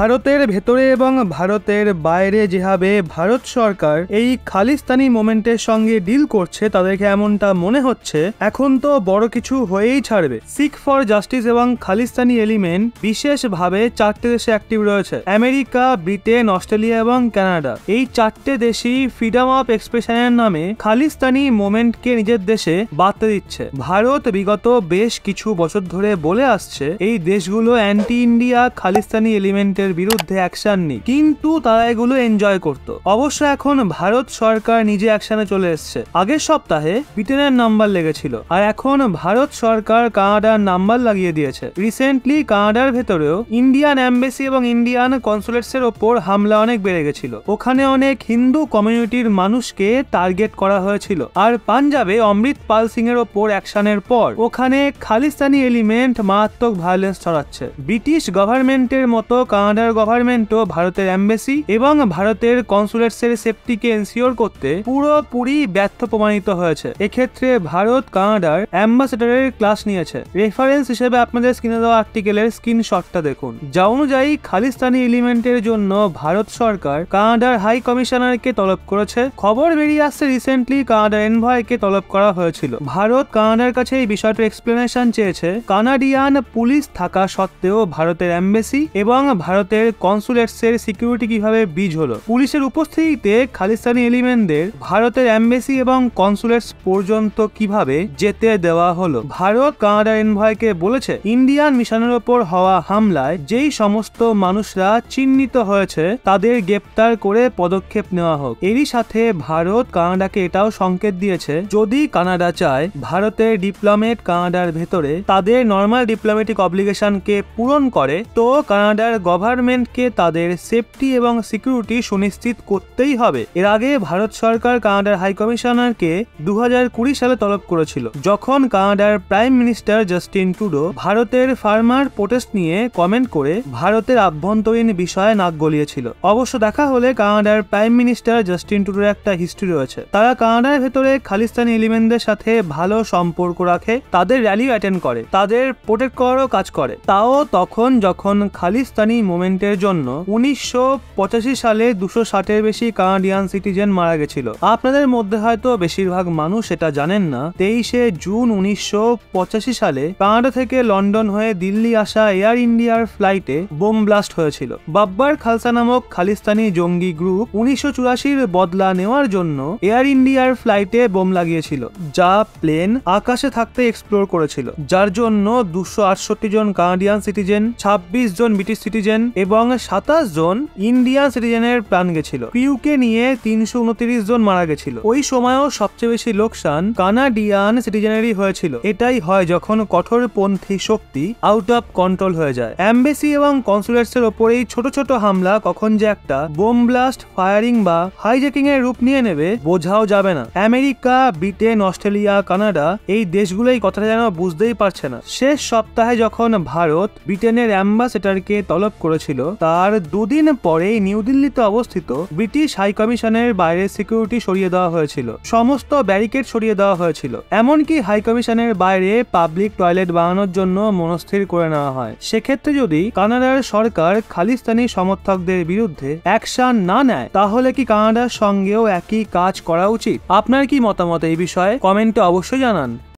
ভারতের ভেতরে এবং ভারতের বাইরে যেভাবে ভারত সরকার এই খালিস্তানি মোমেন্টের সঙ্গে ডিল করছে তাদেরকে এমনটা মনে হচ্ছে এখন তো বড় কিছু হয়েই ছাড়বে। সিখ ফর জাস্টিস এবং খালিস্তানি এলিমেন্ট বিশেষভাবে 4টে দেশে অ্যাক্টিভ রয়েছে, আমেরিকা, ব্রিটেন, অস্ট্রেলিয়া এবং কানাডা। এই 4টে দেশই ফ্রিডম অফ এক্সপ্রেশনের নামে খালিস্তানি মোমেন্টকে নিজের দেশে বাঁধতে দিচ্ছে। ভারত বিগত বেশ কিছু বছর ধরে বলে আসছে এই দেশগুলো অ্যান্টি ইন্ডিয়া খালিস্তানি এলিমেন্টের বিরুদ্ধে অ্যাকশন নি, কিন্তু তারা এগুলো এনজয় করত। অবশ্য এখন ভারত সরকার নিজে অ্যাকশনে চলে এসছে। আগের সপ্তাহে ব্রিটেনের নাম্বার লেগেছিল আর এখন ভারত সরকার কানাডার নাম্বার লাগিয়ে দিয়েছে। রিসেন্টলি কানাডার ভেতরেও ইন্ডিয়ান এম্বাসি এবং ইন্ডিয়ান কনসুলেটস এর ওপর হামলা অনেক বেড়ে গেছিল। ওখানে অনেক হিন্দু কমিউনিটির মানুষকে টার্গেট করা হয়েছিল। আর পাঞ্জাবে অমৃত পাল সিং এর ওপর অ্যাকশনের পর ওখানে খালিস্তানি এলিমেন্ট মারাত্মক ভায়োলেন্স ছড়াচ্ছে। ব্রিটিশ গভর্নমেন্টের মতো কানাডার গভর্নমেন্টও ভারতের এম্বাসি এবং ভারতের কনসুলেটস এর সেফটিকে এনশিওর করতে পুরোপুরি ব্যর্থ প্রমাণিত হয়েছে। এক্ষেত্রে ভারত কানাডার অ্যাম্বাসেডারের ক্লাস নিয়েছে। রেফারেন্স হিসেবে আপনাদের স্ক্রিনে দেওয়া আর্টিকেলের স্ক্রিনশটটা দেখুন, যা অনুযায়ী খালিস্তানি এলিমেন্টের জন্য ভারত সরকার কানাডার হাই কমিশনারকে তলব করেছে। খবর বেরিয়ে আসছে রিসেন্টলি কানাডার এনভয়কে তলব করা হয়েছিল। ভারত কানাডার কাছে এই বিষয়টার এক্সপ্লেনেশন চেয়েছে। কানাডিয়ান পুলিশ থাকা সত্ত্বেও ভারতের এম্বাসি এবং ভারতের কনসুলেটস এর সিকিউরিটি কিভাবে ব্রিজ হলো, পুলিশের উপস্থিতিতে খালিস্তানি এলিমেন্টদের ভারতের এম্বাসি এবং কনসুলেটস পর্যন্ত কিভাবে যেতে দেওয়া হলো। ভারত কানাডার এনভয়কে বলেছে ইন্ডিয়ান মিশনের ওপর হওয়া হামলায় যেই সমস্ত মানুষরা চিহ্নিত হয়েছে তাদের গ্রেপ্তার করে পদক্ষেপ নেওয়া হোক। এরই সাথে ভারত কানাডাকে এটাও সংকেত দিয়েছে যদি কানাডা চায় ভারতের ডিপ্লোমেট কানাডার ভেতরে তাদের নর্মাল ডিপ্লোমেটিক অব্লিগেশনকে পূরণ করে, তো কানাডার গভর্নমেন্টকে তাদের সেফটি এবং সিকিউরিটি সুনিশ্চিত করতেই হবে। এর আগে ভারত সরকার কানাডার হাই কমিশনারকে 2020 সালে তলব করেছিল, যখন কানাডার প্রাইম মিনিস্টার জাস্টিন ট্রুডো ভারতের ফার্মার প্রোটেস্ট নিয়ে কমেন্ট করে ভারতের আভ্যন্তরীণ বিষয়ে নাক গলিয়েছিল। অবশ্য দেখা হলে কানাডার প্রাইম মিনিস্টার জাস্টিন ট্রুডোর একটা হিস্ট্রি রয়েছে। তারা কানাডার ভেতরে খালিস্তানি এলিমেন্টদের সাথে ভালো সম্পর্ক রাখে, তাদের র্যালি অ্যাটেন্ড করে, তাদের প্রোটেক্ট করারও কাজ করে। তাও তখন যখন খালিস্তানি মুভমেন্টের জন্য 1985 সালে 260-এর বেশি কানাডিয়ান সিটিজেন মারা গেছিল। আপনাদের মধ্যে হয়তো বেশিরভাগ মানুষ এটা জানেন না, 23শে জুন 1985 সালে কানাডা থেকে লন্ডন হয়ে দিল্লি আসা এয়ার ইন্ডিয়ার ফ্লাইটে বোম ব্লাস্ট হয়েছিল। বাব্বার খালসা নামক খালিস্তানি জঙ্গি গ্রুপ 1984-র বদলা নেওয়ার জন্য এয়ার ইন্ডিয়ার ফ্লাইটে বোম লাগিয়েছিল, যা প্লেন আকাশে থাকতে এক্সপ্লোর করেছিল, যার জন্য 268 জন কানাডিয়ান সিটিজেন, 26 জন ব্রিটিশ সিটিজেন এবং 27 জন ইন্ডিয়ান সিটিজেনের প্রাণ গেছিল। ক্রিউকে নিয়ে 329 জন মারা গেছিল। ওই সময়ও সবচেয়ে বেশি লোকসান কানাডিয়ান সিটিজেনেরই হয়েছিল। এটাই হয় যখন কঠোরপন্থী শক্তি আউট অফ কন্ট্রোল হয়ে যায়। এম্বাসি এবং কনসুলেটস এর ওপর এই ছোট ছোট হামলা কখন যে একটা বোম ব্লাস্ট, ফায়ারিং বা হাইজ্যাকিং এর রূপ নিয়ে নেবে বোঝাও যাবে না। আমেরিকা, ব্রিটেন, অস্ট্রেলিয়া, কানাডা এই দেশগুলোই কথাটা যেন বুঝতেই পারছে না। শেষ সপ্তাহে যখন ভারত ব্রিটেনের অ্যাম্বাসেডারকে তলব করেছিল, তার দুদিন পরেই নিউ দিল্লিতে অবস্থিত ব্রিটিশ হাই কমিশনের বাইরে সিকিউরিটি সরিয়ে দেওয়া হয়েছিল, সমস্ত ব্যারিকেড সরিয়ে দেওয়া হয়েছিল। এমনকি হাই কমিশনের বাইরে পাবলিক টয়লেট বানানোর জন্য মনস্থির করে নেওয়া হয়। সেক্ষেত্রে যদি কানাডার সরকার খালিস্তানি সমর্থকদের বিরুদ্ধে অ্যাকশন না নেয়, তাহলে কি কানাডার সঙ্গেও একই কাজ করা উচিত? আপনার কি মতামত এই বিষয়ে কমেন্টে অবশ্যই জানান।